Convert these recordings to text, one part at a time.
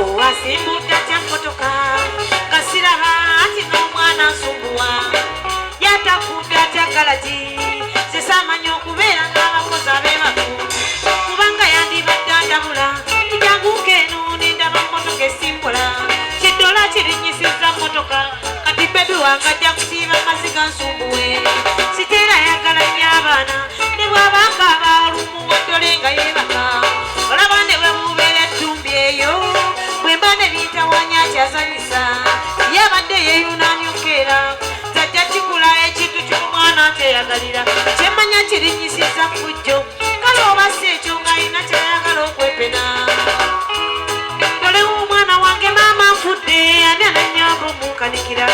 Wasimbuta chamotoka kasiraba ati n'omwana nsumbuwa yatakuta takalati sesamanya okubeera ng'abakozi ab'ebatu kubanga yandibadde ndabula njanguka eno nendaba mmotoka esimpola kidola kirinyisiza mmotoka kati bebi wange ajja kusiiba maziga nsumbuwe siteera ayagala nnyo abaana ne bw'abanga abaalumu waddole nga yeebaka olaba ne bwe mubeera ettumbi eyo bwemba ne biyitawanya kyazanyisa yabadde yeeyunaanyukeera tajja kigula ekintu ky'omwana kyeyagalira kyemmanya kirinyisiza fujjo kale oba si ekyo ng'alina kyayagala okwepena tolewo omwana wange maama nfudde ani ananyamba omunkanikira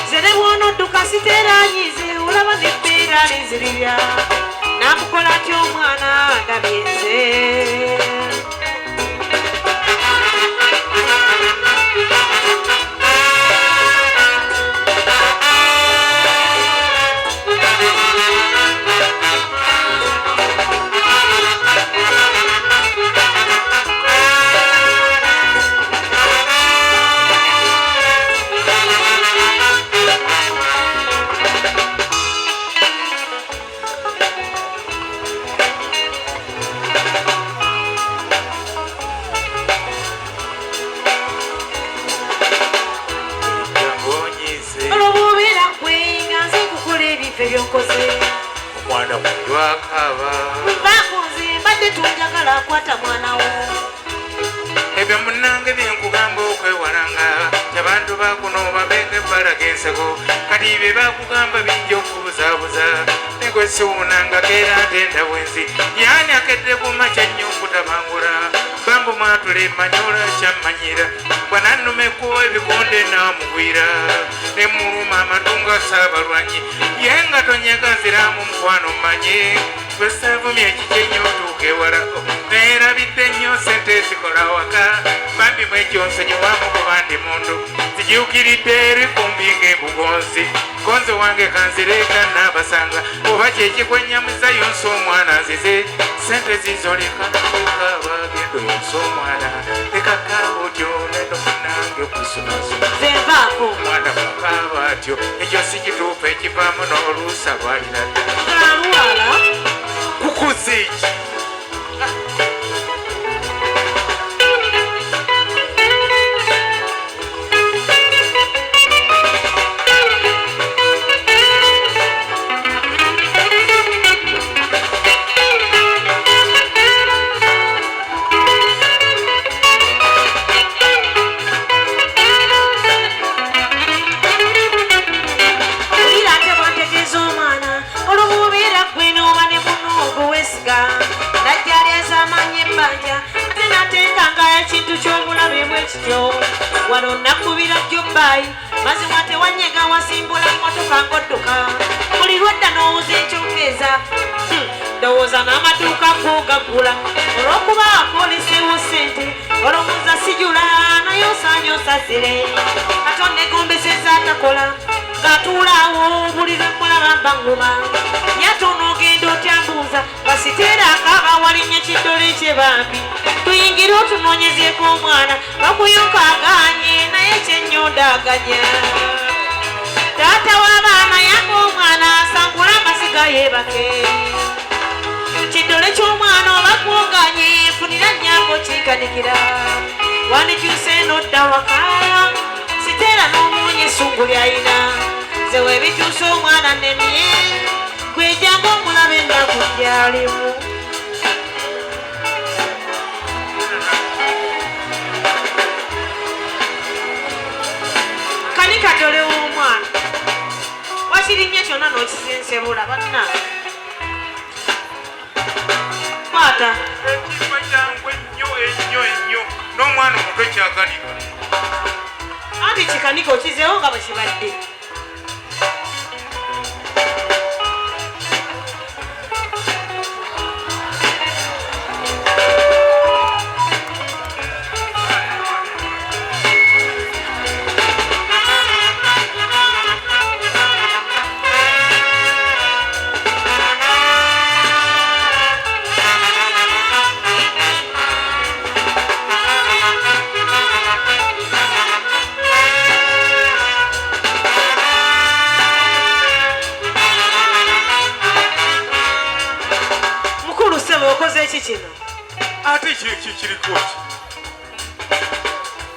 ze ne bw'onodduka siteeranyize olaba nebbeera linzirirya namukola ty omwana ndabyenze omwana mulwakaba bakunze mbadde tunjagala akwata mwanawo ebyo munnange byenkugamba okwewalanga abantu bakuno babenga ebbala g'enseko kati bye bakugamba bijja okubuzaabuza negwesiwunanga keera ntenda bwenzi yaani akedde kumakya nnyo okutabangula bambu mwatula emanyola kyammanyira bwanannumekuwa ebikonde naamugwira ne muluma amatungo asaabalwanyi ye nga tonyega nziramu mukwano mmanye bwesaavumya ekikyenyo otuuka ewalako neerabidde nnyo sente ezikola waka bambi mu ekyonsonyiwamu kuba ndi mundu zijuukiridde eri kumbi ng'embugonzi konze wange kanzireeka naabasanga oba kyekikwenyamuza yonsa omwana nzize sente zizoleka bagendo yonsa omwana ekakaaba otyo neno munange okusumasuma zenvaako omwana bwakaaba atyo ekyo si kituufu ekivaamu n'oluusa bwalina ddala aluwala kukuza eki wano nakubira jjubbayi mazima tewanyega wasimbula mmotoka ngodduka buli lwadda n'owuza ekyongeeza ndowooza n'amaduuka gogaggula olw'okuba akoleseewo ssente olowooza sijula naye osaanye osazire katonda egombeseza atakola ng'atuulaawo buli lwe mulaba mba nguma yatono ogenda otyambuuza basiteera akaaba walinnya kiddole kyebambi tuyingire otunoonyezeeko omwana bakuyuka aganye naye kyennyondaaganya taata w'abaana yamba omwana asangula amasiga yeebake kiddole ky'omwana obakwoganye funira nnyambo kinkanikira wandikyuse n'odda waka siteera n'omuwonya essungu ly'ayina ze weebikyusa omwana nemye gwejjanga omulaba ennaku gy'alimu kanikatole w'omwana wakirinnye kyonna n'okisensebula banna kwata ekirwa kyangwe ennyo ennyo ennyo n'omwana omuto kyakanika anti kikanika okizeewo nga bwe kibadde kino ate kiriko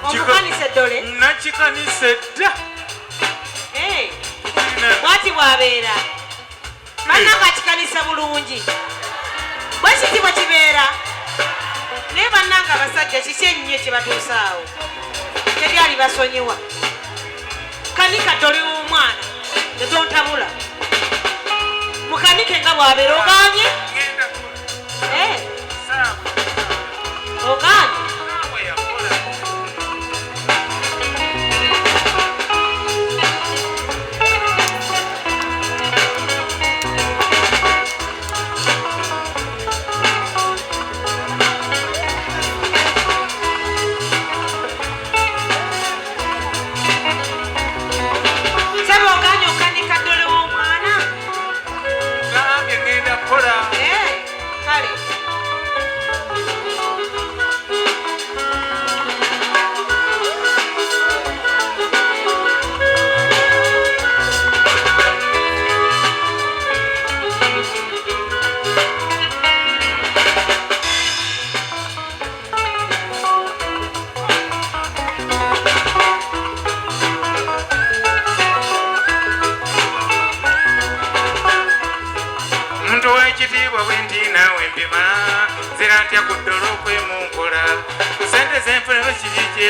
omukanisa eddole nakikanisa edda bwati bwabeera bannanga kikanisa bulungi bwe kiti bwe kibeera naye bannanga abasajja kiki ennyo kyebatuusaawo teryali basonyiwa kanika toli w'omwana tetontabula mukanike nga bwabeera ogaanye ogaanye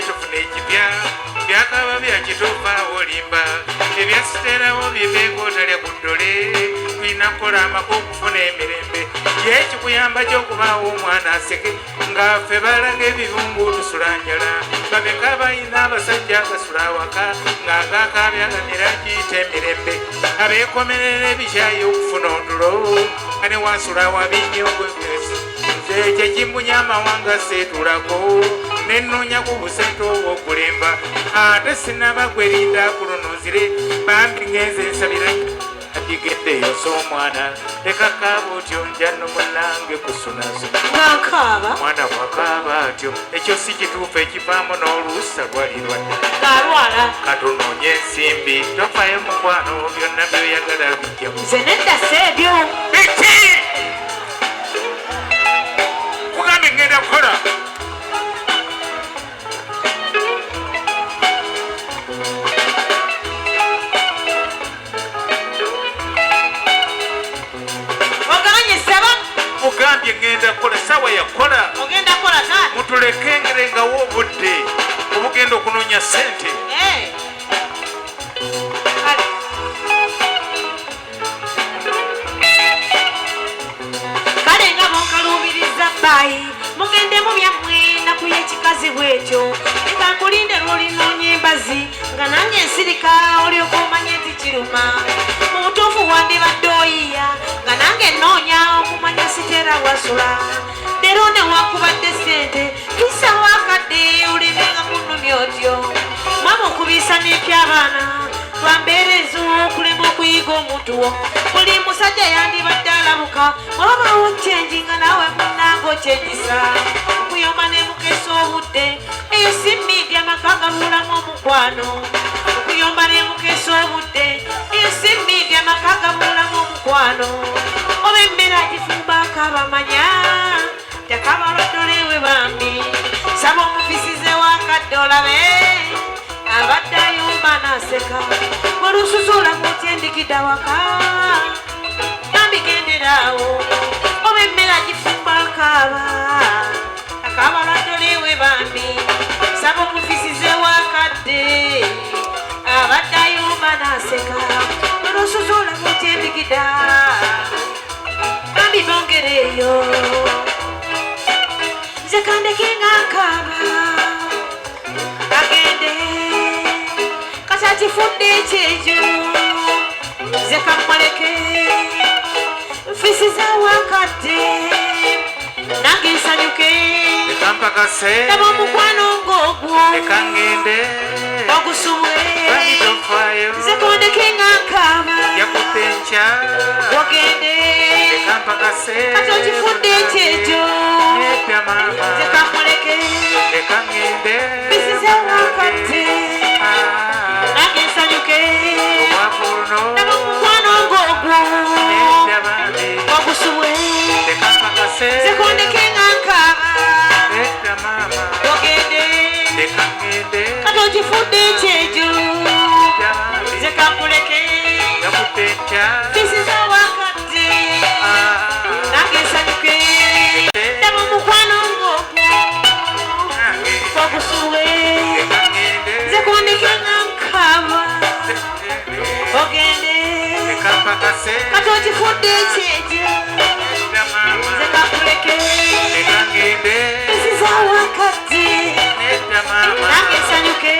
tufune ekipya byakaba byakituufa olimba ebyasiterawo byebeekotalya ku ddole tulina kukola amaka okufuna emirembe kyekikuyamba kyokubaawo omwana aseke nga ffe balaga ebibungu tusula njala babeka balina abasajja agasula awaka ng'agaakabyaganira giyita emirembe abeekomerera ebikyayi okufuna otulo nga ne wansula wabinnyo gwegwesi kyekimunya amawanga seetulako nenoonya ku busente obw'okulemba ate sinaba gwerinda kulunuzire bambi ngenze nsabira adigeddeyo s'omwana lekakaaba otyo njanno munange kusunasuna mwana bwakaaba atyo ekyo si kituufu ekivaamu n'oluusa lwalirwadde ng'alwala katunoonye ensimbi tofayo mukwano byonna byoyagala bijjamu nze nedda seebyo biki kugambe ngenda kukola mugambye ngenda kukola sawa yakola ogenda kukola taata mutulekengerengawo obudde obugenda okunoonya ssente kale nga bonkaluubiriza bbayi mugendemu byammwe naku y'ekikazi bwekyo eka nkulinde lw'olinoonya embazi nga nange ensirika olyoka omanye nti kiruma mu butuufu wandibadde oyiya nga nange nnoonya okumanya sitera wasula leero newakubadde ssente twisa wakadde olemenga kunnumya otyo mwaba okubiisa n'eby'abaana twambeerezo okulema okuyiga omuntu wo buli musajja yandibadde alabuka wabawo kyenji nga nawe munnanga okyenjisa okuyoma ne mukesa obudde eyo si midia maka gabulamu omukwano okuyomba ne mukesa obudde eyo si midia maka gabulamu omukwano oba emmere agifumbaako abamanya takabaloddolewe bambi saba omufisize wakadde olabe abadde ayumba naseka welusuzula kutyendikidda waka nambigenderaawo oba emmere agifumbaako akabaloddolewe bambi saba omufisize wakadde abadde ayumba naseka welusuzula kutyendikidda nambi bongereeyo nze kandekenga nkaba agende katakifudde ekyejo nze kamuleke nfisiza wakadde nange nsanyuke ekampakase taba omukwano ng'ogwo ekangende ogusubwe bagitofaayo nze kondekenga nkaba yakutte enkya ogende ekampakase katakifudde ekyejo nepya mama nze kamuleke ekangende nfisiza wakadde nange nsanyuke obwakuno taba omukwano ng'ogwo nepya bambi ogusubwe ekampakase nze kondekenga katogifudde ekyejo zekankuleke bisiza wakati nagesanyuke dama mukwano ngogwo ogusuwe zekundike nankaba ogende katogifudde ekyejo zekankuleke bisiza wakati nagesanyuke